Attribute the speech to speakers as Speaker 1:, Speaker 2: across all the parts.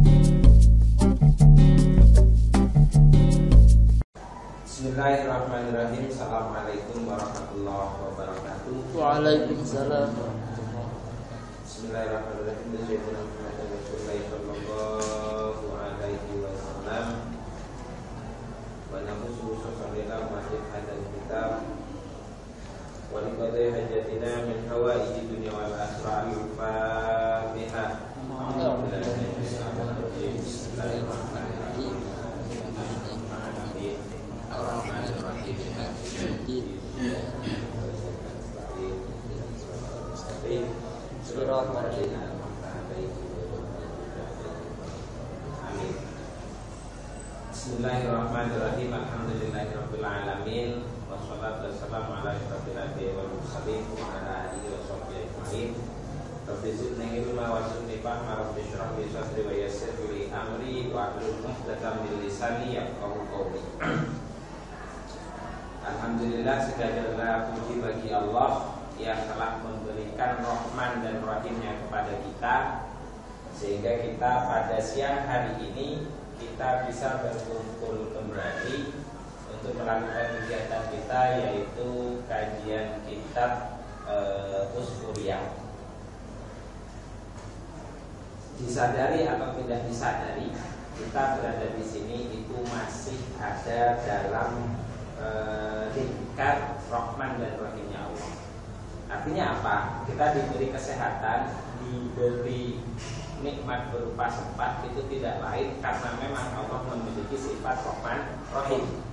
Speaker 1: Bismillahirrahmanirrahim. Assalamualaikum warahmatullahi wabarakatuh.
Speaker 2: Waalaikumsalam.
Speaker 1: Bismillahirrahmanirrahim. Sayyidina Muhammad Rasulullah sallallahu alaihi wasallam. Wa nahsu sallallahu masjid hadal kitab. Wa liqadai hajatina min hawaiji dunya wal akhirah. Al-Fatihah. Bismillahirrahmanirrahim. Bismillahirrahmanirrahim. Alhamdulillahirabbil alamin. Wassalatu wassalamu ala asyrofil anbiya'i wal mursalin wa ala alihi washabbihi ajmain. Rabbi zidni ilma warzuqni fahma. Rabbi shrah li sadri wa yassir li amri wa hlul 'uqdatam min lisani yafqahu qawli. Alhamdulillah, segala puji bagi Allah yang telah memberikan rahman dan rahimnya kepada kita, sehingga kita pada siang hari ini kita bisa berkumpul kembali untuk melakukan kegiatan kita, yaitu kajian kitab Usfuriyah. Disadari atau tidak disadari, kita berada di sini itu masih ada dalam tingkat rahman dan rahimnya Allah. Artinya apa? Kita diberi kesehatan, diberi nikmat berupa sempat, itu tidak lain karena memang Allah memiliki sifat rahman rahim.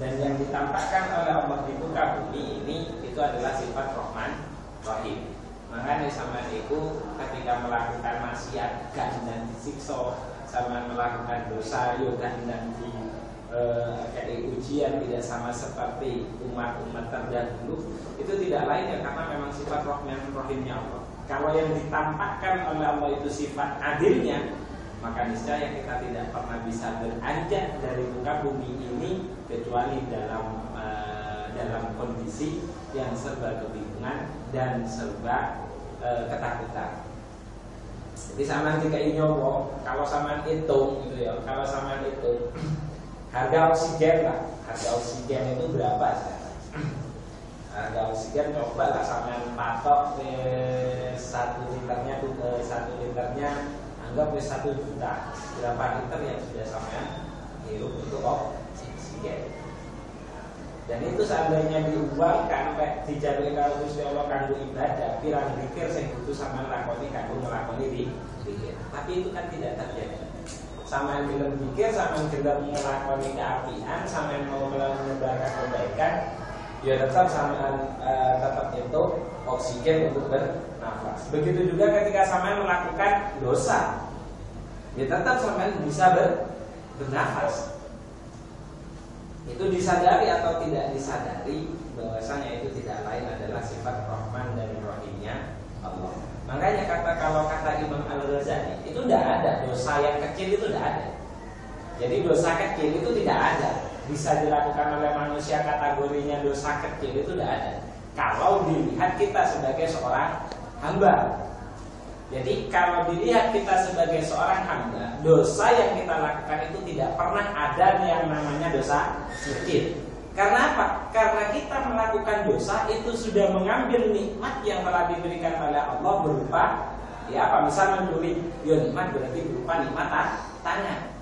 Speaker 1: Dan yang ditampakkan oleh Allah di muka bumi ini itu adalah sifat rahman rahim. Makanya sama itu ketika melakukan maksiat gak dan disiksa, sama melakukan dosa yoga dan kayak ujian tidak sama seperti umat-umat terdahulu, itu tidak lain ya karena memang sifat rahman rahimnya Allah. Kalau yang ditampakkan oleh Allah itu sifat adilnya, maka niscaya kita tidak pernah bisa beranjak dari muka bumi ini kecuali dalam kondisi yang serba kebingungan dan serba ketakutan. Jadi sama jika nyowo, kalau sama hitung gitu ya, kalau sama hitung harga oksigen lah, harga oksigen itu berapa sekarang? Harga oksigen coba lah sampean patok 1 liternya tuh, 1 liternya anggap 1 juta. Berapa liter yang sudah sampean hirup untuk oksigen? Dan itu seandainya diuangkan kayak dijalui kalau Gusti Allah kanggo ibadah, pirang pikir sing butuh sampean lakoni kanggo nglakoni pikir. Tapi itu kan tidak terjadi. Sama yang gelem pikir, sama yang gelem melakoni keapian, sama yang mau menebarkan kebaikan, ya tetap sama tetap itu oksigen untuk bernafas. Begitu juga ketika sama yang melakukan dosa, ya tetap sama yang bisa bernafas. Itu disadari atau tidak disadari, bahwasanya itu tidak lain adalah sifat rahman dan rahimnya Allah. Makanya kalau kata Imam Al-Ghazali itu tidak ada dosa yang kecil, itu tidak ada. Jadi dosa kecil itu tidak ada, bisa dilakukan oleh manusia, kategorinya dosa kecil itu tidak ada. Kalau dilihat kita sebagai seorang hamba. Jadi kalau dilihat kita sebagai seorang hamba, dosa yang kita lakukan itu tidak pernah ada yang namanya dosa kecil. Karena apa? Karena kita melakukan dosa itu sudah mengambil nikmat yang telah diberikan oleh Allah berupa ya apa? Misal mencuri, ya nikmat berarti berupa nikmat tangan.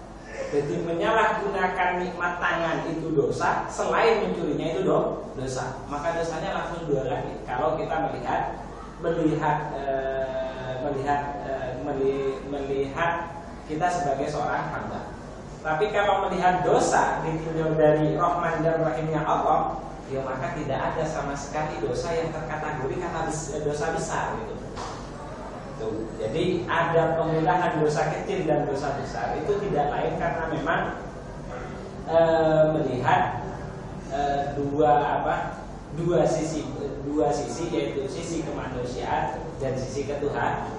Speaker 1: Jadi menyalahgunakan nikmat tangan itu dosa, selain mencurinya itu dosa. Maka dosanya langsung 2 kali. Kalau kita melihat kita sebagai seorang hamba. Tapi kalau melihat dosa ditinjau dari rahman dan rahimnya Allah, ya maka tidak ada sama sekali dosa yang terkategori kata dosa besar gitu. Tuh. Jadi ada pemilahan dosa kecil dan dosa besar itu tidak lain karena memang melihat dua sisi yaitu sisi kemanusiaan dan sisi ketuhanan.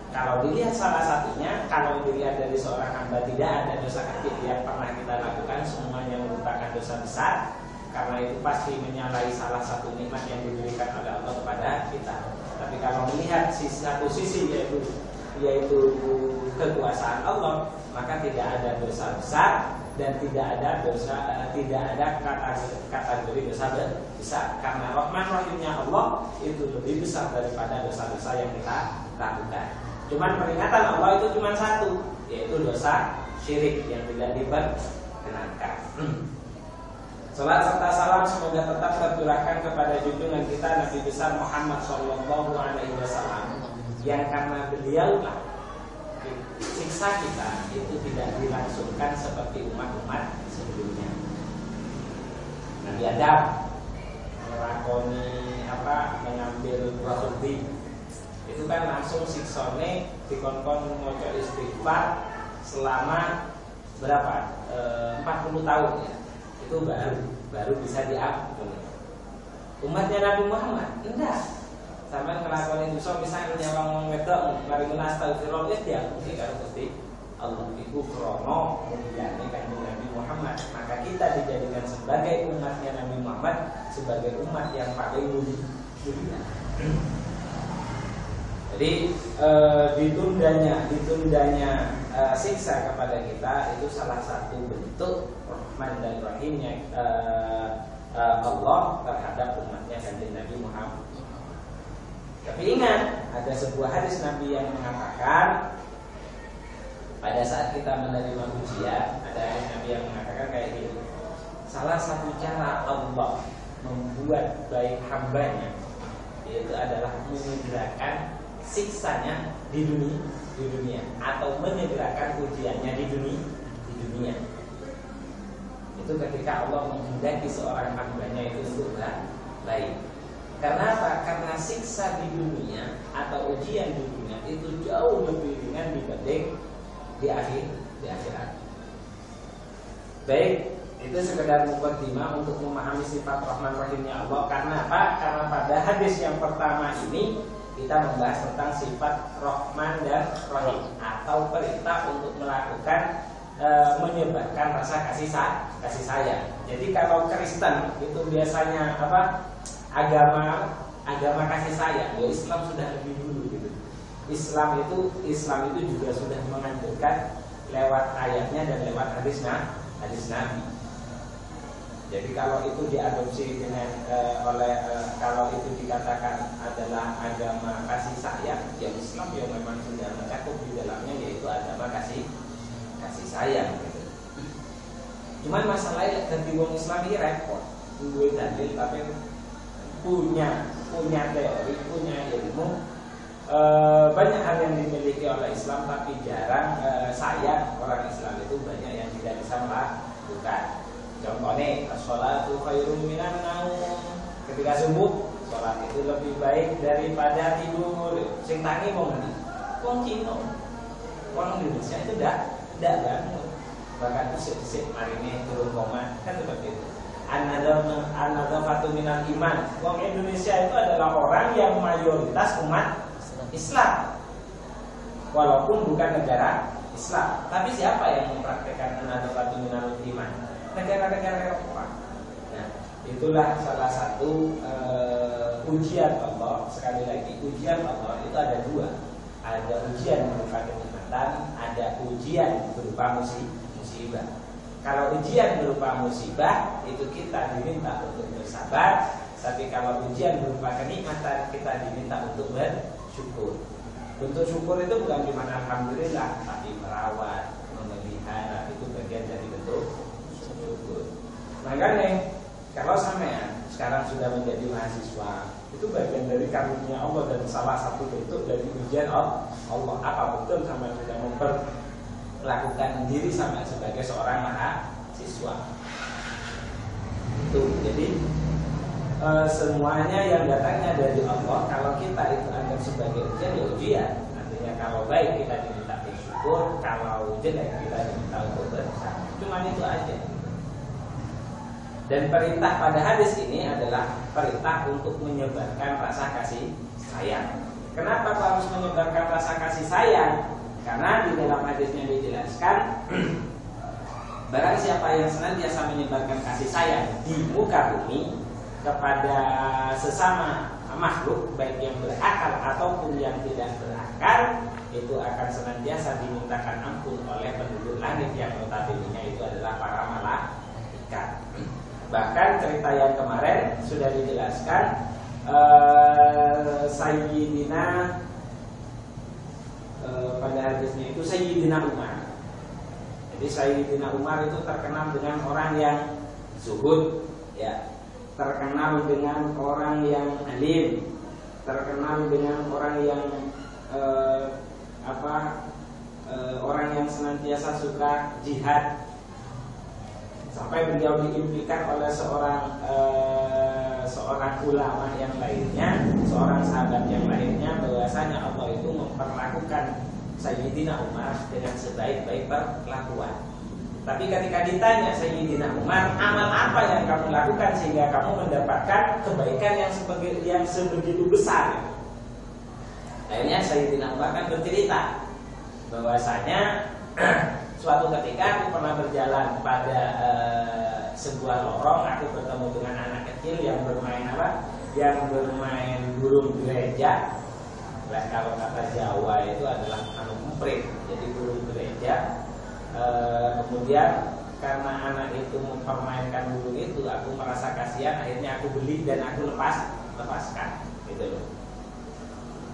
Speaker 1: Kalau dilihat salah satunya, kalau dilihat dari seorang hamba tidak ada dosa kecil yang pernah kita lakukan, semuanya merupakan dosa besar. Karena itu pasti menyalahi salah satu nikmat yang diberikan oleh Allah kepada kita. Tapi kalau melihat satu sisi yaitu kekuasaan Allah, maka tidak ada dosa besar dan tidak ada kategori dosa besar, karena Rahman Rahimnya Allah itu lebih besar daripada dosa-dosa yang kita lakukan. Cuman peringatan Allah itu cuma satu, yaitu dosa syirik yang tidak diperkenankan. Salat serta salam semoga tetap tercurahkan kepada junjungan kita Nabi besar Muhammad Shallallahu Alaihi Wasallam, yang karena beliau lah siksa kita itu tidak dilangsungkan seperti umat-umat sebelumnya. Nabi Adam melakoni mengambil roti, itu kan langsung siksone dikon-kon moco istighfar selama berapa? 40 tahun ya. Itu baru bisa diampuni. Umatnya Nabi Muhammad enggak. Sampai ngelakoni dosa misalnya nyawang wedok mari astagfirullah diampuni karo Gusti Allah. Iku krono mulyane kanjeng Nabi Muhammad. Maka kita dijadikan sebagai umatnya Nabi Muhammad, sebagai umat yang paling mulia. Jadi ditundanya siksa kepada kita itu salah satu bentuk Rahman dan Rahimnya Allah terhadap umatnya kanjeng Nabi Muhammad. Tapi ingat, ada sebuah hadis Nabi yang mengatakan pada saat kita menerima ujian, ada hadis Nabi yang mengatakan kayak gini: salah satu cara Allah membuat baik hambanya yaitu adalah menyegerakan siksanya di dunia atau menyegerakan ujiannya di dunia. Itu ketika Allah menghendaki seorang hambanya itu untuk baik. Karena apa? Karena siksa di dunia atau ujian di dunia itu jauh lebih ringan dibanding di akhirat. Baik, itu sekedar mukaddimah untuk memahami sifat Rahman Rahimnya Allah. Karena apa? Karena pada hadis yang pertama ini kita membahas tentang sifat Rahman dan Rahim atau perintah untuk melakukan menyebarkan rasa kasih sayang. Jadi kalau Kristen itu biasanya agama kasih sayang, ya Islam sudah lebih dulu gitu. Islam itu juga sudah menganjurkan lewat ayatnya dan lewat hadis Nabi. Jadi kalau itu diadopsi dengan kalau itu dikatakan adalah agama kasih sayang, ya Islam yang memang sudah mencakup di dalamnya yaitu agama kasih sayang gitu. Cuman masalahnya ganti wong Islam ini repot, gue dalil tapi punya teori, punya ilmu, banyak hal yang dimiliki oleh Islam tapi jarang sayang orang Islam itu banyak yang tidak bisa melakukan. Contohnya, sholatu khairun minan naum. Ketika subuh, sholat itu lebih baik daripada tidur. Sing tangi wong Cina, wong Indonesia itu tidak bangun. Bahkan sik hari ini turun koma kan seperti itu. An-nadzafatu minal iman. Wong Indonesia itu adalah orang yang mayoritas umat Islam, walaupun bukan negara Islam. Tapi siapa yang mempraktekkan an-nadzafatu minal iman? Negara-negara Eropa. Nah, itulah salah satu ujian Allah. Sekali lagi, ujian Allah itu ada dua. Ada ujian berupa kenikmatan, ada ujian berupa musibah. Kalau ujian berupa musibah itu kita diminta untuk bersabar, tapi kalau ujian berupa kenikmatan kita diminta untuk bersyukur. Bentuk syukur itu bukan cuma alhamdulillah, tapi merawat, memelihara, itu bagian dari bentuk syukur. Makanya kalau sampean sekarang sudah menjadi mahasiswa, itu bagian dari karunia Allah dan salah satu bentuk dari ujian Allah. Apa betul sampean sudah memperlakukan diri sampean sebagai seorang mahasiswa? Itu jadi semuanya yang datangnya dari Allah, kalau kita itu anggap sebagai ujian, ya ujian. Artinya kalau baik kita diminta bersyukur, kalau jelek kita diminta untuk bersabar. Cuma itu aja. Dan perintah pada hadis ini adalah perintah untuk menyebarkan rasa kasih sayang. Kenapa kau harus menyebarkan rasa kasih sayang? Karena di dalam hadisnya dijelaskan, barang siapa yang senantiasa menyebarkan kasih sayang di muka bumi kepada sesama makhluk, baik yang berakal ataupun yang tidak berakal, itu akan senantiasa dimintakan ampun oleh penduduk langit yang notabene itu adalah para malaikat. Bahkan cerita yang kemarin sudah dijelaskan, Sayyidina pada hadisnya itu Sayyidina Umar. Jadi Sayyidina Umar itu terkenal dengan orang yang zuhud, ya, terkenal dengan orang yang alim, terkenal dengan orang yang orang yang senantiasa suka jihad. Sampai beliau diimpikan oleh seorang ulama yang lainnya, seorang sahabat yang lainnya, bahwasanya Allah itu memperlakukan Sayyidina Umar dengan sebaik-baik perlakuan. Tapi ketika ditanya Sayyidina Umar, amal apa yang kamu lakukan sehingga kamu mendapatkan kebaikan yang sebegitu besar? Akhirnya Sayyidina Umar kan bercerita bahwasanya suatu ketika aku pernah berjalan pada sebuah lorong, aku bertemu dengan anak kecil yang bermain Yang bermain burung gereja. Nah, kalau kata Jawa itu adalah emprit, jadi burung gereja. Kemudian karena anak itu mempermainkan burung itu, aku merasa kasihan, akhirnya aku beli dan aku lepaskan, gitu loh.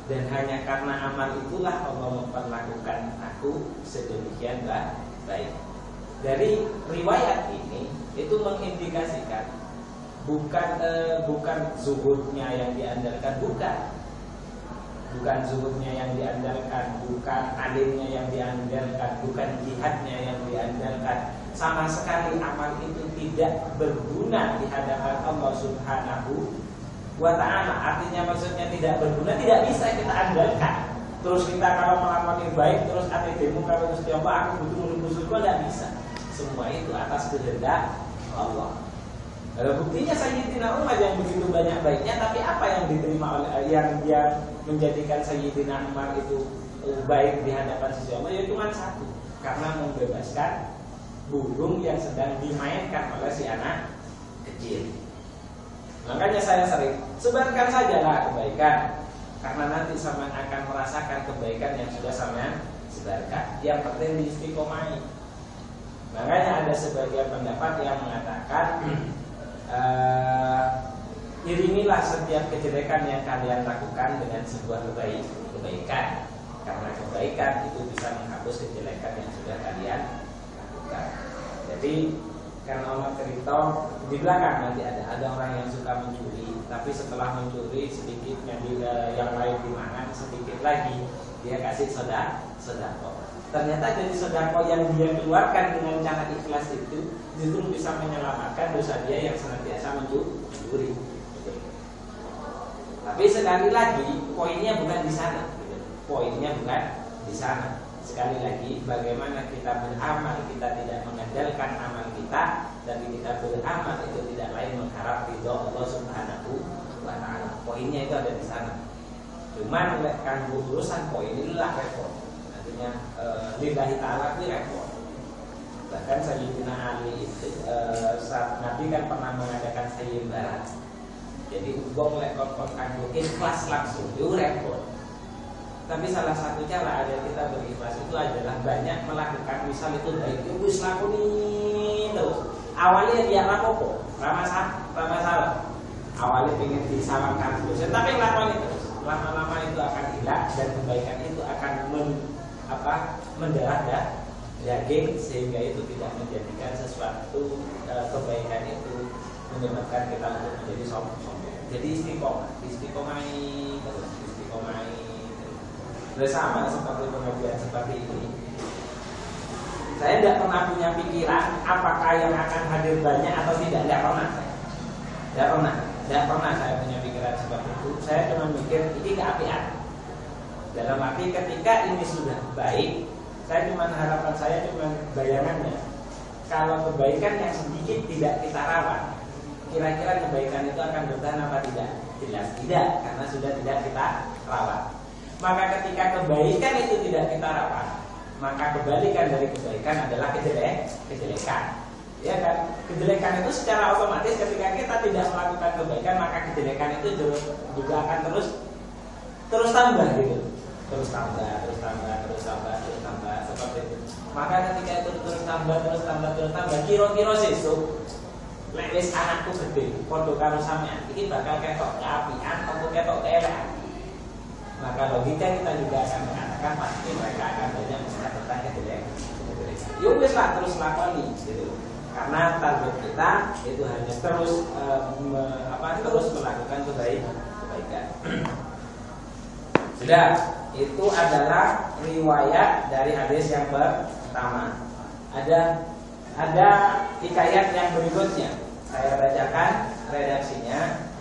Speaker 1: Dan hanya karena amal itulah Allah memperlakukan aku sedemikian baik. Dari riwayat ini itu mengindikasikan bukan zuhudnya yang diandalkan, bukan zuhudnya yang diandalkan, bukan alimnya yang diandalkan, bukan jihadnya yang diandalkan. Sama sekali amal itu tidak berguna di hadapan Allah Subhanahu wa ta'ala. Artinya maksudnya tidak berguna, tidak bisa kita andalkan. Terus kita kalau melakukan yang baik, terus ATD-mu kalau Gusti Allah, aku butuh menuju surga, tidak bisa. Semua itu atas kehendak Allah. Lalu buktinya Sayyidina Umar yang begitu banyak baiknya, tapi apa yang diterima oleh yang menjadikan Sayyidina Umar itu baik di hadapan Gusti Allah? Ya cuma satu, karena membebaskan burung yang sedang dimainkan oleh si anak kecil. Makanya saya sering sebarkan sajalah kebaikan, karena nanti sampean akan merasakan kebaikan yang sudah sampean sebarkan. Yang penting diistiqomahi. Makanya ada sebagian pendapat yang mengatakan iringilah setiap kejelekan yang kalian lakukan dengan sebuah kebaikan, karena kebaikan itu bisa menghapus kejelekan yang sudah kalian lakukan. Jadi karena Allah cerita di belakang nanti ada orang yang suka mencuri, tapi setelah mencuri sedikitnya yang lain dimakan, sedikit lagi dia kasih sedekah. Ternyata dari sedekah yang dia keluarkan dengan cara ikhlas itu justru bisa menyelamatkan dosa dia yang senantiasa mencuri. Tapi sekali lagi poinnya bukan di sana. Poinnya bukan di sana. Sekali lagi, bagaimana kita beramal, kita tidak mengandalkan amal kita, tapi kita beramal itu tidak lain mengharap ridho Allah Subhanahu wa ta'ala. Poinnya itu ada di sana. Cuman kan urusan poin inilah repot. Nantinya lillahi ta'ala itu repot. Bahkan Sayyidina Ali itu saat Nabi kan pernah mengadakan sayembara. Jadi wong lek kon kanggo ikhlas langsung itu repot. Tapi salah satu cara agar kita berikhlas itu adalah banyak melakukan, misal itu baik itu wis lakoni terus. Awalnya dia rapopo, masalah. Awalnya pengen disalamkan terus, tapi lakoni terus. Lama-lama itu akan hilang dan kebaikan itu akan mendarah daging, sehingga itu tidak menjadikan sesuatu kebaikan itu menyebabkan kita untuk menjadi sombong. Jadi istiqomai. Bersama seperti pengajian seperti ini, saya tidak pernah punya pikiran apakah yang akan hadir banyak atau tidak. Tidak pernah saya punya pikiran seperti itu. Saya cuma mikir ini keapian. Dalam arti ketika ini sudah baik, harapan saya cuma bayangannya, kalau kebaikan yang sedikit tidak kita rawat, kira-kira kebaikan itu akan bertahan apa tidak? Jelas tidak, karena sudah tidak kita rawat. Maka ketika kebaikan itu tidak kita rawat, maka kebalikan dari kebaikan adalah kejelekan. Ya kan? Kejelekan itu secara otomatis ketika kita tidak melakukan kebaikan, maka kejelekan itu juga akan terus tambah gitu. terus tambah seperti itu. Maka ketika itu terus tambah kira-kira sesuk lek wis anakku gede padha karo sampean iki bakal ketok keapian apa ketok keelekan. Maka logika kita juga akan mengatakan pasti mereka akan banyak mendapatkan kejelekan. Ya wis lah terus lakoni gitu. Karena target kita itu hanya terus terus melakukan kebaikan. Sudah, itu adalah riwayat dari hadis yang pertama. Ada hikayat yang berikutnya. Saya bacakan redaksinya.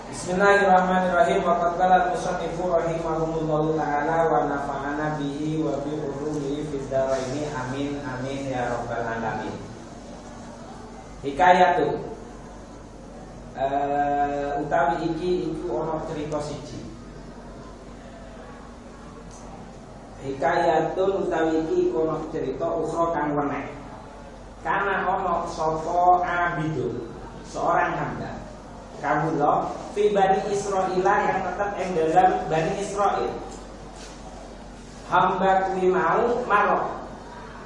Speaker 1: Bismillahirrahmanirrahim. Wa qad qala al-musannifu rahimahumullahu taala wa nafa'ana bihi wa bi ulumihi fid dharaini amin amin ya rabbal alamin. Hikayatu utawi iku ana crita siji. Hikayatul utawi iki ana crita ukhra kang weneh. Karena ana sapa abidun, seorang hamba kawula fi Bani Israil yang tetap ing dalam Bani Israil. Hamba kuwi mau marok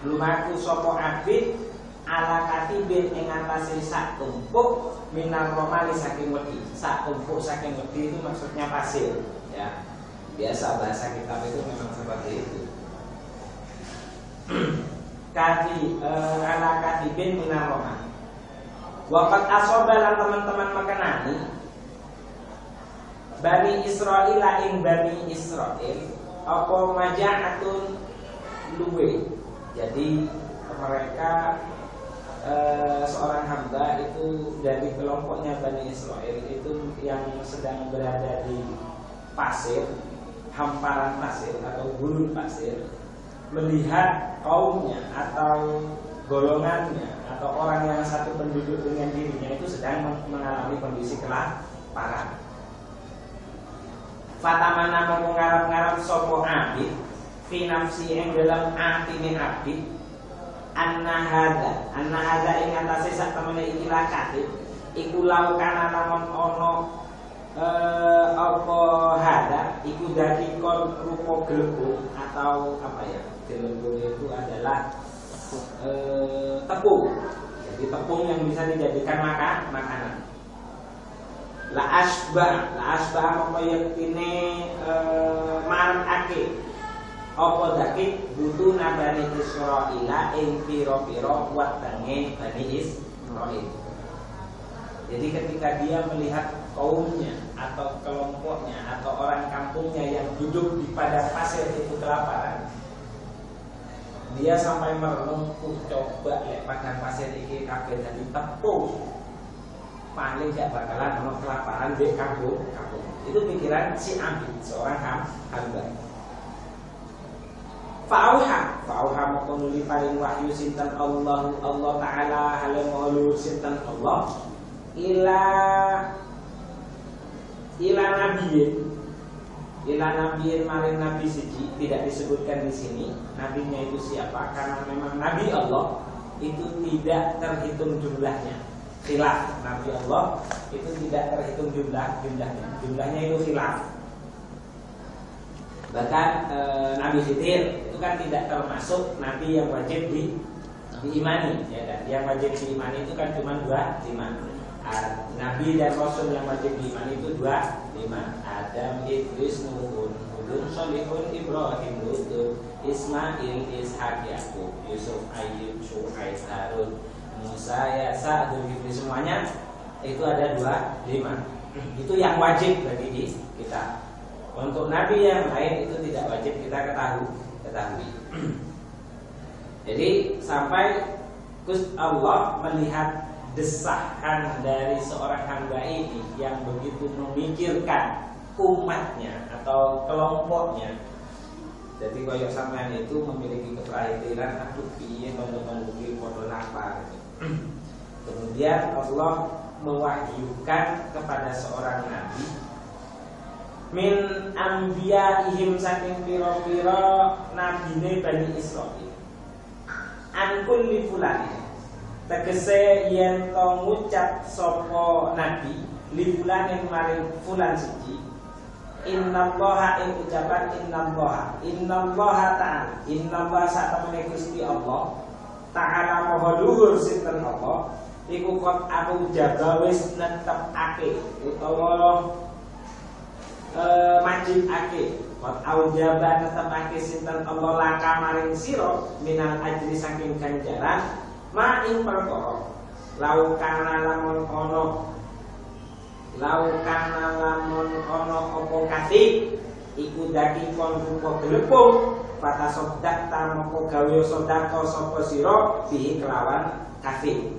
Speaker 1: lumaku sapa abid ala katibin ing atase sak tumpuk minar romali saking wedi. Sak tumpuk saking wedi itu maksudnya pasir, ya. Biasa bahasa kitab itu memang seperti itu. Ala katibin minar romali. Waqat asobalan teman-teman mekenani Bani Israil ing Bani Israil apa maja'atun luwe. Jadi mereka seorang hamba itu dari kelompoknya Bani Israil itu yang sedang berada di pasir, hamparan pasir atau gurun pasir, melihat kaumnya atau golongannya atau orang yang satu penduduk dengan dirinya itu sedang mengalami kondisi kelaparan. Fatamana mongko ngarep-ngarep sapa abid fi nafsi ing dalam atine abid anna hadza ing atase sak temene iki lakate iku laukana lamun ana apa hadza iku dadi kon rupa gelembung atau apa ya? Gelembung itu adalah tepung. Jadi tepung yang bisa dijadikan makanan. La asbah apa yektine marakake apa dake butuh nabani Israila ing pira-pira wetenge Bani Israil. Jadi ketika dia melihat kaumnya atau kelompoknya atau orang kampungnya yang duduk di padang pasir itu kelaparan, dia sampai merenung, coba lek padang pasir iki kabeh dadi tepung, paling gak bakalan ono kelaparan di kampung. Itu pikiran si abid, seorang hamba. Fa'auha moko nuli paring wahyu sinten Allah taala hale maulur sinten Allah ila nabiyin maring nabi siji, tidak disebutkan di sini nabinya itu siapa karena memang nabi Allah itu tidak terhitung jumlahnya. Khilaf, nabi Allah itu tidak terhitung jumlahnya itu khilaf. Bahkan Nabi Khidir itu kan tidak termasuk nabi yang wajib diimani, ya kan? Yang wajib diimani itu kan cuma 25. Nabi dan Rasul yang wajib diimani itu 25. Adam, Idris, Nuhun, Hudun, Sholihun, Ibrahim, Lut, Ismail, Ishak, Yakub, Yusuf, Ayyub, Syuaib, Harun, Musa, Yasa, Dzulkifli, semuanya itu ada 25. Itu yang wajib bagi kita. Untuk nabi yang lain itu tidak wajib kita ketahui. Jadi sampai Allah melihat desakan dari seorang hamba ini yang begitu memikirkan umatnya atau kelompoknya. Jadi koyok sampean itu memiliki keprihatinan, aduh piye teman-teman iki padha lapar. Kemudian Allah mewahyukan kepada seorang nabi min anbiyaihim saking pira-pira nabine Bani Israil an kulli fulani, tegese yen to ngucap sapa nabi li fulanin maring fulan siji innallaha ing ucapan innallaha ta'ala innallaha satamene Gusti Allah ta'ala maha luhur sinten Allah iku kot aku jaga wis netepake utawa majibake kot aujaba netepake sinten Allah laka maring sira minal ajri saking ganjaran ma ing perkara laukana lamun ono apa kasih iku daki kon rupa glepung fata sodak tamoko gawe sodako sapa sira bihi kelawan kasih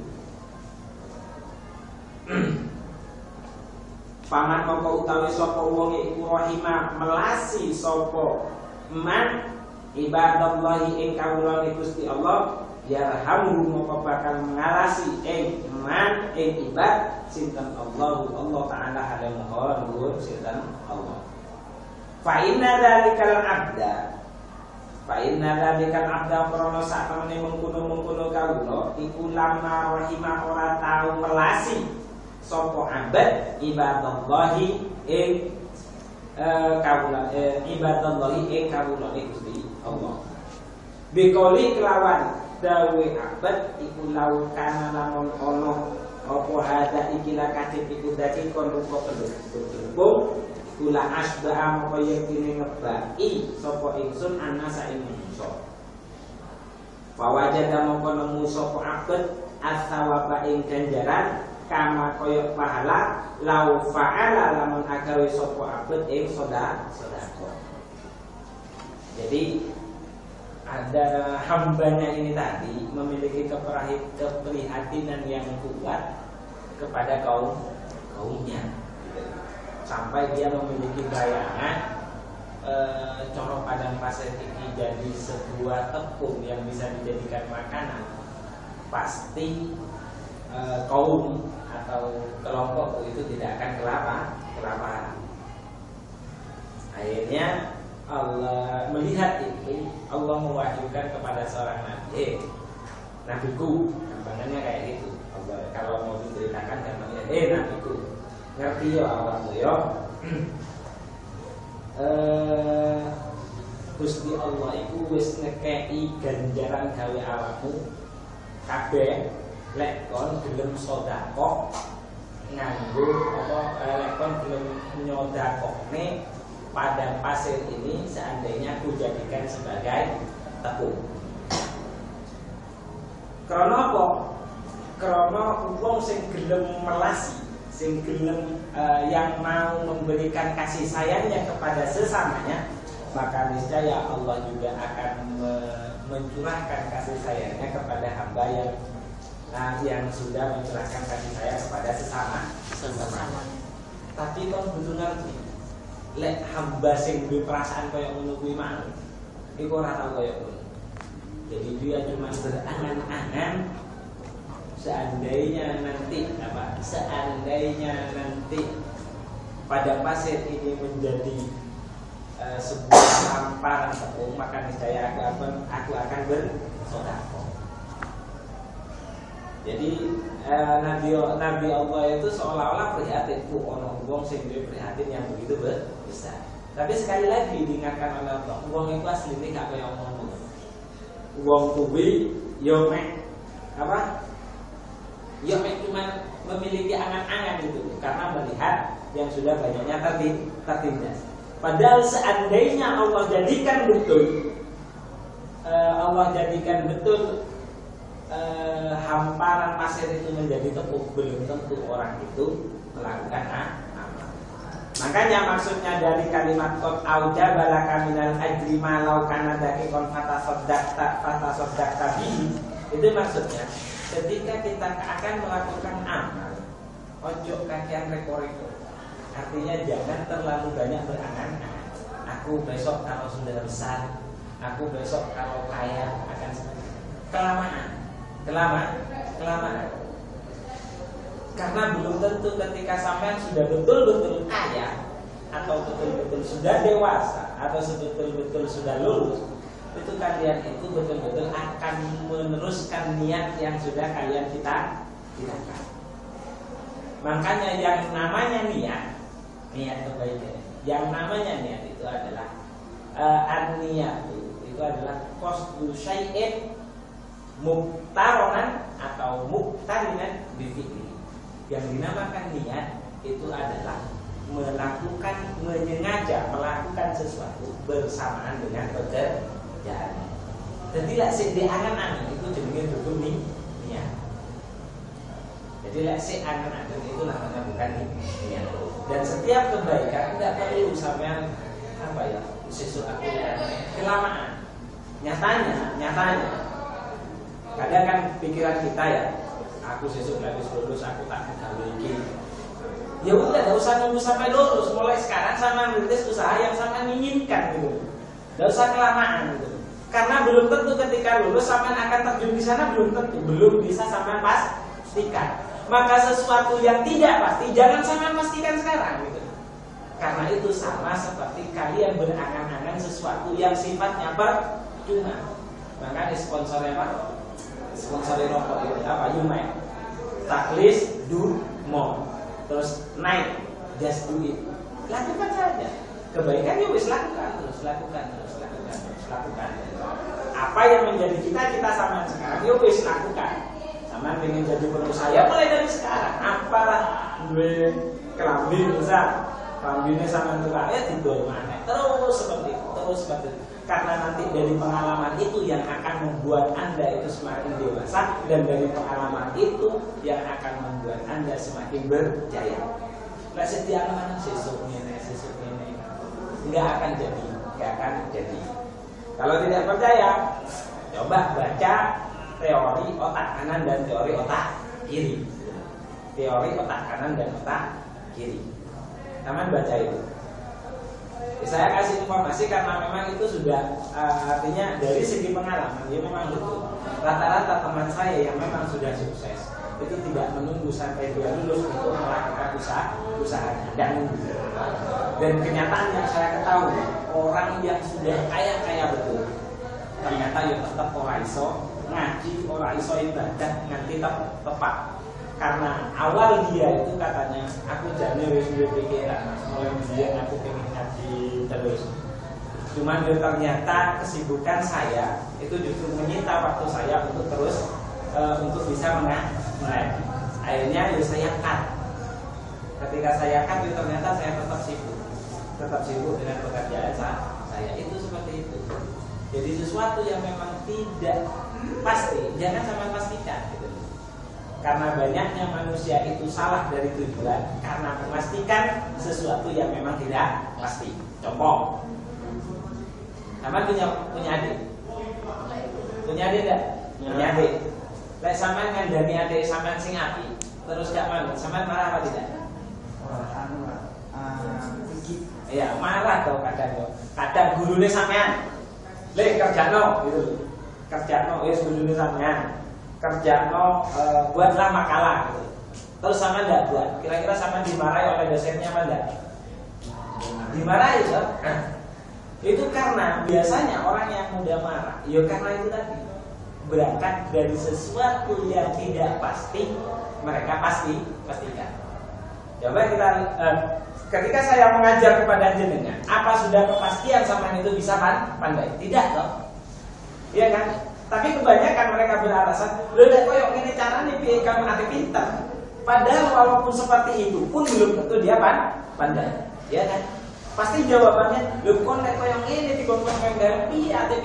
Speaker 1: paman moko utawi sapa wong iku rahimah melasi sapa man ibadallahi ing kawulane Gusti Allah yarhamu moko bakal mengalasi ing man ing ibad sinten Allah Ta'ala halamuha nuhun sinten Allah fa inna dzalikal abda krana sakmene mengkono kawula iku lama rahimah ora tau melasi sapa abad ibadallahi ing kawula ibadallahi ing kawulane Gusti Allah bikoli kelawan dawe abad iku laukana lamun ono apa hada ikilah kadit iku dadi kon rupa penduduk kula asba'a moko yektine ngebai sapa ingsun anasa ing manusa fawajada moko nemu sapa abad as-sawaba ing ganjaran kama koyok pahala lau fa'ala lamun agawe sapa abad ing sedekah. Jadi ada hambanya ini tadi memiliki keprihatinan yang kuat kepada kaumnya sampai dia memiliki bayangan corok padang pasir ini jadi sebuah tepung yang bisa dijadikan makanan, pasti kaum atau kelompok itu tidak akan kelaparan. Akhirnya Allah melihat itu, Allah mewahyukan kepada seorang nabi, nabiku, gampangannya kayak gitu. Allah, kalau mau diceritakan gampangannya, nabiku, ngerti yo awakmu yo. Gusti Allah iku wis ngekei ganjaran gawe awakmu kabeh lek kon gelem sedekah nganggo apa lek kon gelem nyodakokne padang pasir ini seandainya aku jadikan sebagai tepung. Karena apa? Karena wong sing gelem melasi, sing gelem yang mau memberikan kasih sayangnya kepada sesamanya, maka niscaya Allah juga akan mencurahkan kasih sayangnya kepada hamba yang sudah mencurahkan kasih sayang kepada sesama. Tapi kon kudu ngerti, lek hamba sing duwe perasaan kaya ngono kuwi mang iku ora tau kaya ngono. Jadi dia cuma berangan-angan seandainya nanti pada pasir ini menjadi sebuah hamparan tepung, maka niscaya aku akan bersedekah. Jadi Nabi Allah itu seolah-olah prihatin, ono wong sing duwe prihatin yang begitu besar. Tapi sekali lagi diingatkan oleh Allah, wong itu asline gak kaya ngono. Wong kuwi yo mek apa? Yo mek cuma memiliki angan-angan gitu karena melihat yang sudah banyaknya tertindas. Padahal seandainya Allah jadikan betul hamparan pasir itu menjadi tepung, belum tentu orang itu melakukan amal. Makanya maksudnya dari kalimat qad aujabalaka minal ajri ma law kana dakikon fatasaddaqta bihi, itu maksudnya ketika kita akan melakukan amal, ojo kakean rekor-rekor. Artinya jangan terlalu banyak berangan-angan. Aku besok kalau sudah besar, aku besok kalau kaya akan kelamaan. Karena belum tentu ketika sampean sudah betul-betul kaya atau betul-betul sudah dewasa atau betul-betul sudah lulus, itu kalian itu betul-betul akan meneruskan niat yang sudah kalian cita-citakan. Makanya yang namanya niat kebaikan Yang namanya niat itu adalah an-niyat itu adalah qasdu syai'in muktaronan atau muktarinan bifi'li. Yang dinamakan niat itu adalah melakukan, menyengaja melakukan sesuatu bersamaan dengan pekerjaan. Jadi lek sik diangan-angan itu jenenge dudu niat. Jadi lek sik angan-angan itu namanya bukan niat. Dan setiap kebaikan tidak perlu sampean apa ya, sesuk aku kelamaan. Nyatanya kadang kan pikiran kita ya, aku sesuk habis lulus aku tak gawe iki. Ya udah, gak usah nunggu sampai lulus. Mulai sekarang sama merintis usaha yang sama inginkan gitu. Gak usah kelamaan gitu. Karena belum tentu ketika lulus sampean akan terjun di sana, belum tentu, belum bisa sampean pastikan. Maka sesuatu yang tidak pasti jangan sampean pastikan sekarang gitu. Karena itu sama seperti kalian berangan-angan sesuatu yang sifatnya percuma. Maka di sponsornya apa? Sponsornya rokok itu apa? Yume. Taklis do more. Terus naik, just do it. Lakukan saja. Kebaikan ya wis lakukan, terus lakukan. Apa yang menjadi cita-cita sama sekarang ya wis lakukan. Sama pengen jadi pengusaha ya mulai dari sekarang. Apalah duwe kelambi misal, kelambine sama tukang ya didol maneh. Terus seperti itu. Karena nanti dari pengalaman itu yang akan membuat Anda itu semakin dewasa, dan dari pengalaman itu yang akan membuat Anda semakin berjaya. Nah, setiap anak sesuk ini, nggak akan jadi. Kalau tidak percaya, coba baca teori otak kanan dan teori otak kiri. Teori otak kanan dan otak kiri. Taman baca itu. Saya kasih informasi karena memang itu sudah artinya dari segi pengalaman dia memang betul. Rata-rata teman saya yang memang sudah sukses itu tidak menunggu sampai dia lulus untuk melakukan usahanya, tidak menunggu. Dan kenyataan yang saya ketahui, orang yang sudah kaya betul ternyata ya tetap ora iso ngaji, ora iso ibadah nganti tepat. Karena awal dia itu katanya, aku jane wis duwe pikiran, mulai dia aku pengen ngaji terus. Cuman ternyata kesibukan saya itu justru menyita waktu saya untuk terus untuk bisa mengaji. Akhirnya ya saya cut. Ketika saya cut itu ternyata saya tetap sibuk dengan pekerjaan saya. Itu seperti itu. Jadi sesuatu yang memang tidak pasti, jangan sampai pastikan gitu. Karena banyaknya manusia itu salah dari tujuan karena memastikan sesuatu yang memang tidak pasti. Contoh, sama punya adik enggak? Punya adik. Lek sampean ngandani adik sampean sing api, terus gak manut, sampean marah apa tidak? Iya, marah tau kadang. Kadang gurune sampean, lek kerjano gitu. Kerjano wis gurune sampean. Kerjano buatlah makalah gitu. Terus sama enggak buat? Kira-kira sama dimarahi oleh dosennya apa enggak? Dimarahi so? Nah, itu karena biasanya orang yang mudah marah, ya karena itu tadi berangkat dari sesuatu yang tidak pasti, mereka pastikan. Coba kita ketika saya mengajar kepada jenengan, apa sudah kepastian sama itu bisa pandai? Tidak toh? Iya kan? Tapi kebanyakan mereka beralasan, lho nek koyo ngene carane piye kamu ate pintar. Padahal walaupun seperti itu pun belum tentu dia pandai. Ya kan? Pasti jawabannya, lho kok nek koyo ngene dikongkon ngene piye ate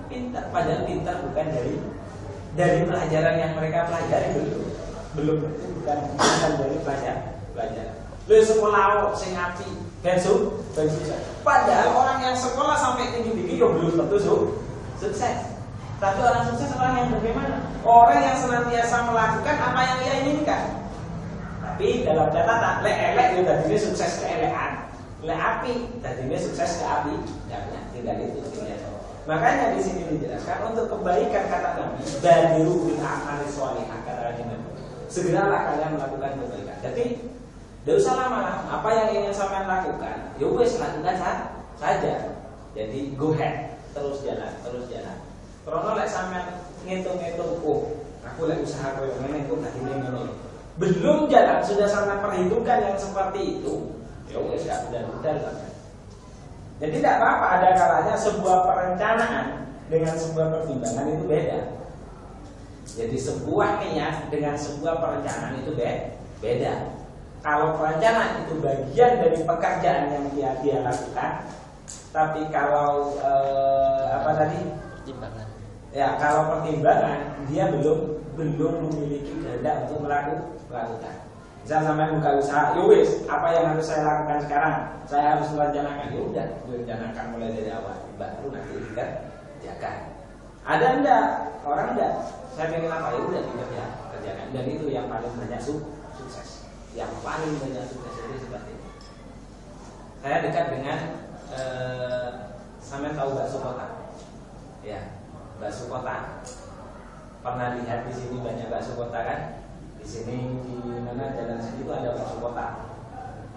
Speaker 1: pintar. Padahal pintar bukan dari pelajaran yang mereka pelajari belum tentu bukan dari pelajaran. Lho sekolah sing apik besok. Padahal orang yang sekolah sampai tinggi-tinggi yo belum tentu sukses. Tapi orang sukses orang yang bagaimana? Orang yang senantiasa melakukan apa yang ia inginkan. Tapi dalam catatan, elek itu tadinya sukses keelekan, api tadinya sukses ke api. Tidak itu. Makanya di sini dijelaskan untuk kebaikan kata Nabi, badiru bil a'mali sholihah kata Nabi. Segeralah kalian melakukan kebaikan. Jadi tidak usah lama-lama. Apa yang ingin sampean lakukan, ya wes lakukan saja. Jadi go ahead, terus jalan. Karena lek sampean ngitung-ngitung, aku lek usaha koyo ngene kok dadine ngene. Belum jalan sudah sampean perhitungkan yang seperti itu. Ya wis gak udah. Jadi tidak apa-apa, ada kalanya sebuah perencanaan dengan sebuah pertimbangan itu beda. Jadi sebuah niat dengan sebuah perencanaan itu beda. Kalau perencanaan itu bagian dari pekerjaan yang dia lakukan, tapi kalau
Speaker 2: Timbangan.
Speaker 1: Ya, kalau pertimbangan dia belum memiliki kehendak untuk melakukan. Misal sampai buka usaha, yowis, apa yang harus saya lakukan sekarang? Saya harus merencanakan. Ya udah, direncanakan mulai dari awal, baru nanti dikerjakan. Ada enggak? Orang enggak. Saya pengen apa? Ya udah dikerjakan. Dan itu yang paling banyak sukses. Yang paling banyak sukses itu seperti itu. Saya dekat dengan sampai tahu bakso kota. Ya, bakso kota. Pernah lihat di sini banyak bakso kota kan? Di sini di mana jalan sini itu ada bakso kota.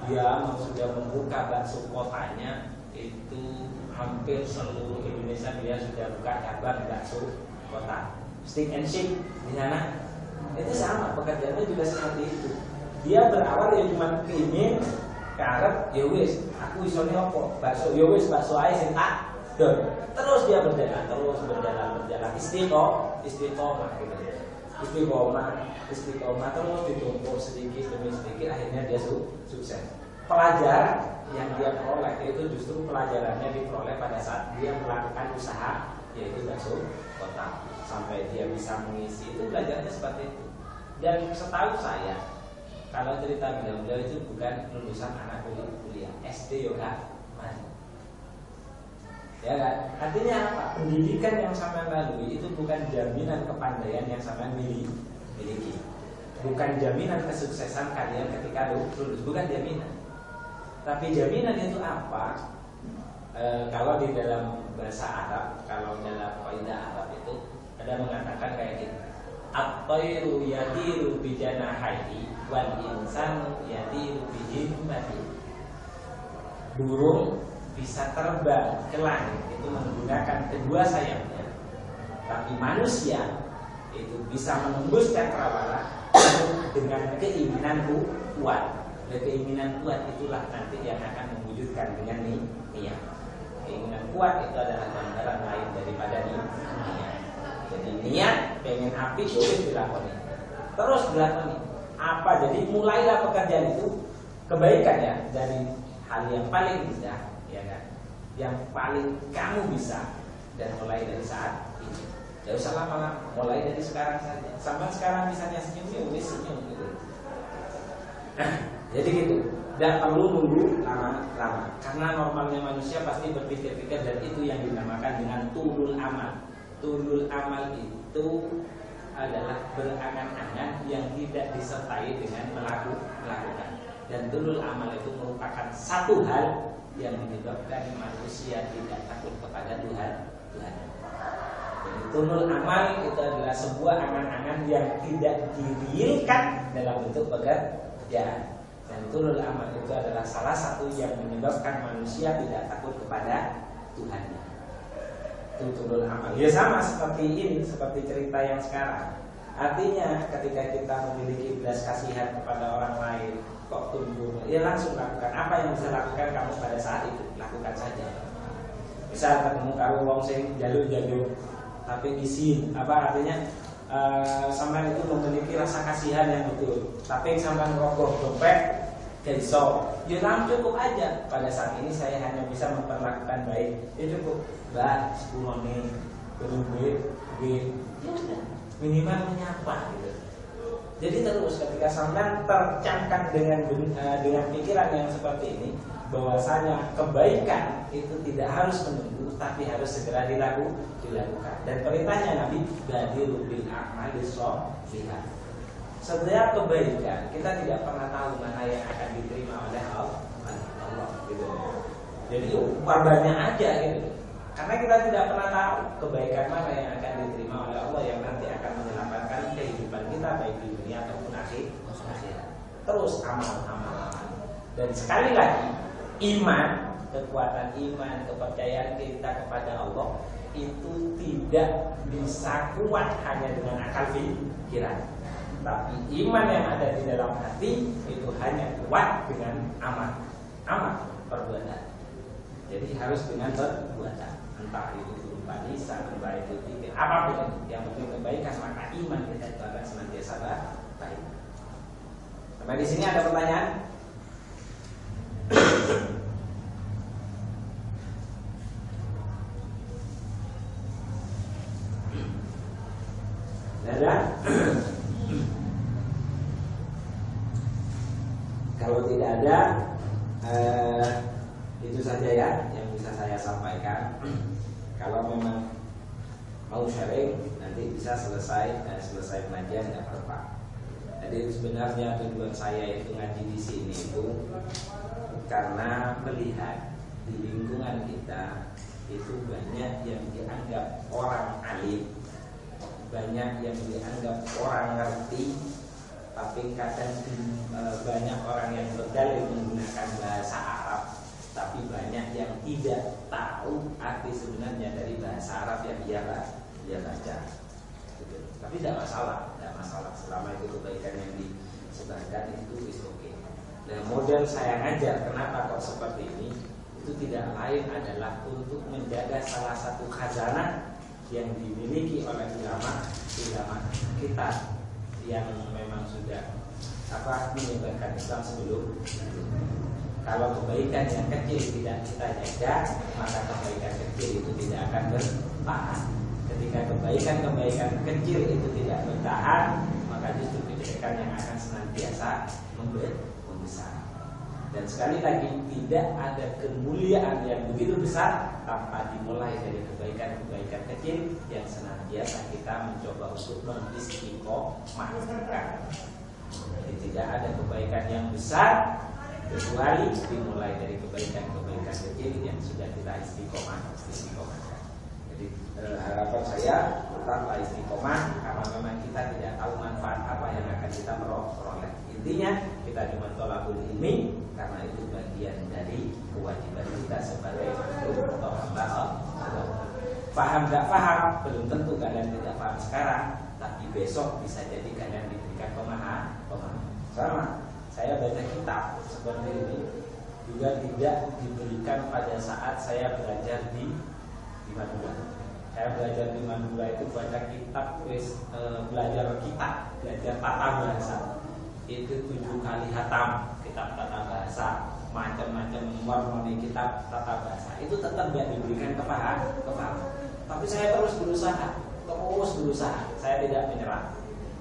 Speaker 1: Dia sudah membuka bakso kotanya itu hampir seluruh Indonesia, dia sudah buka cabang bakso kota. Stick and shake di sana itu sama, pekerjaannya juga seperti itu. Dia berawal ya cuma ingin karep, ya wis, aku isone opo? Bakso, ya wis bakso ae sing tak dol. Terus dia berjalan istiqomah gitu. Istiqomah terus ditumpuk sedikit demi sedikit, akhirnya dia sukses. Pelajaran yang dia peroleh itu justru pelajarannya diperoleh pada saat dia melakukan usaha, yaitu bakso kota, sampai dia bisa mengisi, itu belajarnya seperti itu. Dan setahu saya, kalau cerita beliau itu bukan lulusan anak kuliah SD yoga, ya kan? Artinya apa? Pendidikan yang sampean lalui itu bukan jaminan kepandaian yang sampean miliki, bukan jaminan kesuksesan kalian ketika lulus, bukan jaminan. Tapi jaminan itu apa? Kalau di dalam bahasa Arab, kalau dalam kaidah Arab itu ada mengatakan kayak gitu. At-tayru yatiru bi janahihi wal insanu yatiru bi himmatihi. Burung bisa terbang ke langit itu menggunakan kedua sayapnya, tapi manusia itu bisa menembus cakrawala dengan keinginan kuat. Dan keinginan kuat itulah nanti yang akan mewujudkan dengan niat. Keinginan kuat itu adalah gambaran lain daripada niat. Jadi niat pengen api terus dilakoni, terus dilakoni. Apa? Jadi mulailah pekerjaan itu kebaikan ya, dari hal yang paling mudah, ya kan, yang paling kamu bisa, dan mulai dari saat ini. Tidak usah lama-lama, mulai dari sekarang saja. Sampai sekarang misalnya senyum gitu. Jadi gitu, tidak perlu nunggu lama-lama. Karena normalnya manusia pasti berpikir-pikir, dan itu yang dinamakan dengan tulul amal. Tulul amal itu adalah berangan-angan yang tidak disertai dengan melakukan. Dan tulul amal itu merupakan satu hal yang menyebabkan manusia tidak takut kepada Tuhan. Jadi tulul amal itu adalah sebuah angan-angan yang tidak direalkan dalam bentuk pekerjaan. Dan tulul amal itu adalah salah satu yang menyebabkan manusia tidak takut kepada Tuhannya. Itu tulul amal. Ya sama seperti ini, seperti cerita yang sekarang. Artinya ketika kita memiliki belas kasihan kepada orang lain, kok tumbuh, ya langsung lakukan. Apa yang bisa lakukan kamu pada saat itu, lakukan saja. Misal ketemu kamu wong sing jaluk-jaluk, tapi izin, apa artinya? Sampai itu memiliki rasa kasihan yang betul, tapi sampai ngerogoh dompet gak iso, ya cukup aja. Pada saat ini saya hanya bisa memperlakukan baik, ya cukup. Mbak, 10 nih, duit, minimal menyapa gitu. Jadi terus ketika sampai tercamkan dengan pikiran yang seperti ini, bahwasanya kebaikan itu tidak harus menunggu, tapi harus segera dilakukan. Dan perintahnya Nabi, badiru bil a'mali sholihat. Setiap kebaikan kita tidak pernah tahu mana yang akan diterima oleh Allah gitu. Jadi perbanyak aja gitu. Karena kita tidak pernah tahu kebaikan mana yang akan diterima oleh Allah yang nanti akan menyelamatkan kehidupan kita baik di dunia ataupun akhirat. Terus amal. Dan sekali lagi, iman, kekuatan iman, kepercayaan kita kepada Allah itu tidak bisa kuat hanya dengan akal pikiran. Tapi iman yang ada di dalam hati itu hanya kuat dengan amal perbuatan. Jadi harus dengan perbuatan, entah itu berupa lisan, entah itu pikir, apapun yang penting kebaikan, maka iman kita itu akan senantiasa baik. Sampai di sini ada pertanyaan? Ada? Kalau tidak ada, itu saja ya yang bisa saya sampaikan. Kalau memang mau sharing, nanti bisa selesai pengajian nggak apa-apa. Jadi sebenarnya tujuan saya itu ngaji di sini itu karena melihat di lingkungan kita itu banyak yang dianggap orang alim, banyak yang dianggap orang ngerti, tapi kadang banyak orang yang berdalil menggunakan bahasa Arab, tapi banyak yang tidak tahu arti sebenarnya dari bahasa Arab yang dia baca. Tapi tidak masalah selama itu kebaikan yang disebarkan itu is okay. Dan model saya ngajar kenapa kok seperti ini itu tidak lain adalah untuk menjaga salah satu khazanah yang dimiliki oleh ulama kita yang memang sudah menyebarkan Islam sebelum. Kalau kebaikan yang kecil tidak kita jaga, maka kebaikan kecil itu tidak akan bertahan. Ketika kebaikan kecil itu tidak bertahan, maka justru kejelekan yang akan senantiasa membesar. Dan sekali lagi, tidak ada kemuliaan yang begitu besar tanpa dimulai dari kebaikan-kebaikan kecil yang senantiasa kita mencoba untuk mengistiqomahkan. Jadi tidak ada kebaikan yang besar kecuali dimulai dari kebaikan-kebaikan kecil yang sudah kita istiqomahkan. Jadi harapan saya tetaplah istiqomah, karena memang kita tidak tahu manfaat apa yang akan kita peroleh. Intinya kita cuma tolakul ilmi, karena itu bagian dari kewajiban kita sebagai makhluk atau hamba Allah. Paham gak paham, belum tentu kalian tidak paham sekarang, tapi besok bisa jadi kalian diberikan pemahaman. Sama, saya baca kitab seperti ini juga tidak diberikan pada saat saya belajar di Madura. Saya belajar di Madura itu baca kitab, belajar tata bahasa. Itu 7 kali hatam kitab tata bahasa, macam-macam warna kitab tata bahasa. Itu tetap tidak diberikan kepahaman. Tapi saya terus berusaha. Saya tidak menyerah.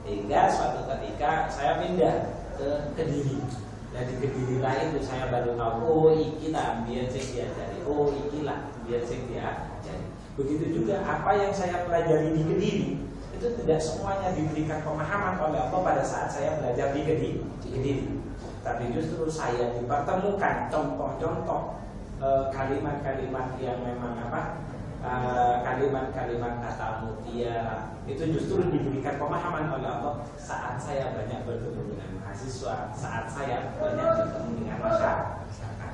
Speaker 1: Hingga suatu ketika saya pindah ke Kediri. Dan di Kediri lain itu saya baru tahu, iki lah biar saya diajari. Iki lah biar saya diajari. Begitu juga apa yang saya pelajari di Kediri itu tidak semuanya diberikan pemahaman oleh Allah pada saat saya belajar di Kediri. Tapi justru saya dipertemukan contoh-contoh kalimat-kalimat yang memang kalimat-kalimat kata mutiara itu justru diberikan pemahaman oleh Allah saat saya banyak bertemu dengan mahasiswa, saat saya banyak bertemu dengan masyarakat.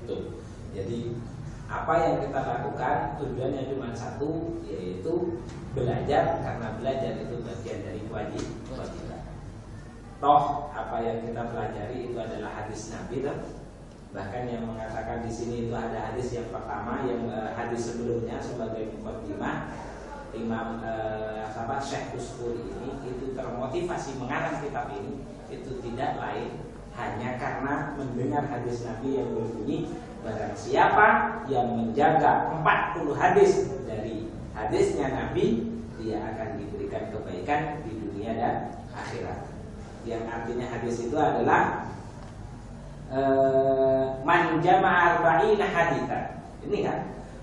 Speaker 1: Tuh. Jadi apa yang kita lakukan tujuannya cuma satu, yaitu belajar, karena belajar itu bagian dari kewajiban. Toh apa yang kita pelajari itu adalah hadis Nabi, bahkan yang mengatakan di sini itu ada hadis yang pertama, yang hadis sebelumnya sebagai mukadimah Imam Syekh Uskuri ini itu termotivasi mengarang kitab ini itu tidak lain hanya karena mendengar hadis Nabi yang berbunyi, barang siapa yang menjaga 40 hadis dari hadisnya Nabi, dia akan diberikan kebaikan di dunia dan akhirat. Yang artinya hadis itu adalah man jama'a arba'ina haditsan. Ini kan,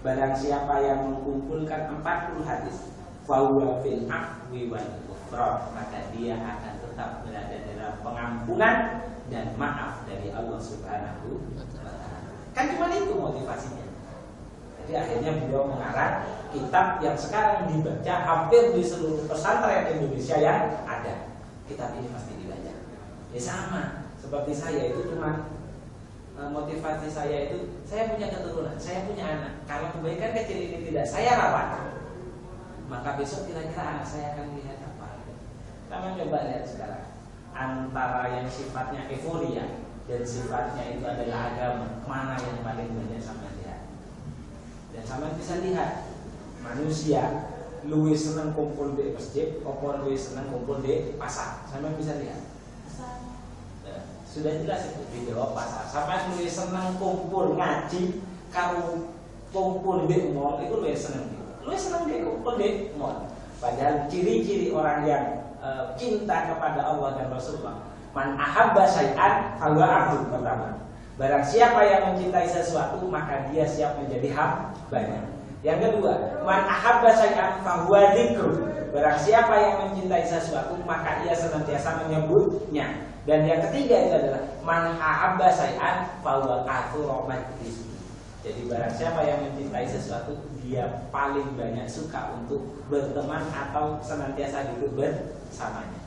Speaker 1: barang siapa yang mengumpulkan 40 hadis, fa huwa fil afwi wal ghufran, maka dia akan tetap berada dalam pengampunan dan maaf dari Allah Subhanahu wa taala. Kan cuma itu motivasinya. Jadi akhirnya beliau mengarang kitab yang sekarang dibaca hampir di seluruh pesantren Indonesia yang ada. Kitab ini pasti dibaca. Ya sama seperti saya itu cuma motivasi saya itu, saya punya keturunan, saya punya anak. Kalau kebaikan kecil ini tidak saya rawat, maka besok kira-kira anak saya akan melihat apa? Kita coba lihat sekarang antara yang sifatnya euforia dan sifatnya itu adalah agama, mana yang paling banyak sama dia. Dan sama bisa lihat manusia luwih seneng kumpul di masjid apa luwih seneng kumpul di pasar. Sama bisa lihat. Nah, sudah jelas itu dijawab pasar. Sama luwih seneng kumpul ngaji karo kumpul di mall itu luwih seneng. Luwih seneng di kumpul di mall. Padahal ciri-ciri orang yang cinta kepada Allah dan Rasulullah, man ahabba syai'an fahuwa abdu. Pertama, barang siapa yang mencintai sesuatu maka dia siap menjadi hambanya. Yang kedua, man ahabba syai'an fahuwa dzikru. Barang siapa yang mencintai sesuatu maka ia senantiasa menyebutnya. Dan yang ketiga itu adalah man ahabba syai'an fahuwa katsura majlis. Jadi barang siapa yang mencintai sesuatu dia paling banyak suka untuk berteman atau senantiasa hidup bersamanya.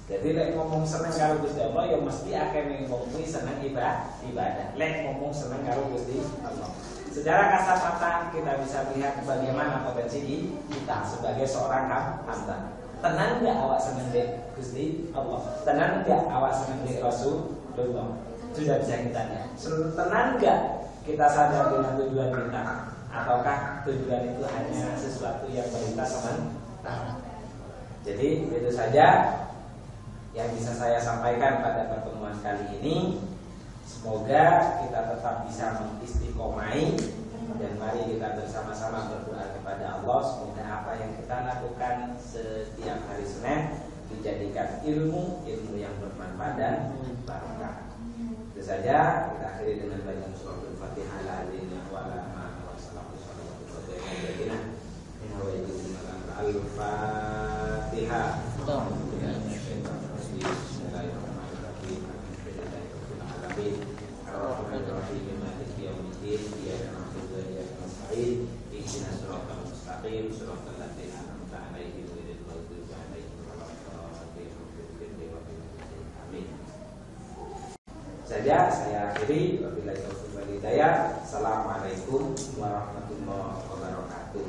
Speaker 1: Jadi lek ngomong seneng karo Gusti Allah ya mesti akeh ngomong seneng ibadah. Lek ngomong seneng karo Gusti Allah. Secara kasat mata kita bisa melihat bagaimana potensi kita sebagai seorang hamba. Tenang enggak awak seneng dek Gusti Allah? Tenang enggak awak seneng dek Rasulullah? Sudah bisa kita lihat. Tenang enggak kita sadar dengan tujuan kita? Ataukah tujuan itu hanya sesuatu yang berita sementara? Jadi itu saja yang bisa saya sampaikan pada pertemuan kali ini. Semoga kita tetap bisa mengistiqomai dan mari kita bersama-sama berdoa kepada Allah. Semoga apa yang kita lakukan setiap hari Senin dijadikan ilmu yang bermanfaat dan barokah. Itu saja, kita akhiri dengan bacaan surah Al-Fatihah Al-Fatihah. Saja saya akhiri, wabillahi taufiq wal hidayah. Assalamualaikum warahmatullahi wabarakatuh.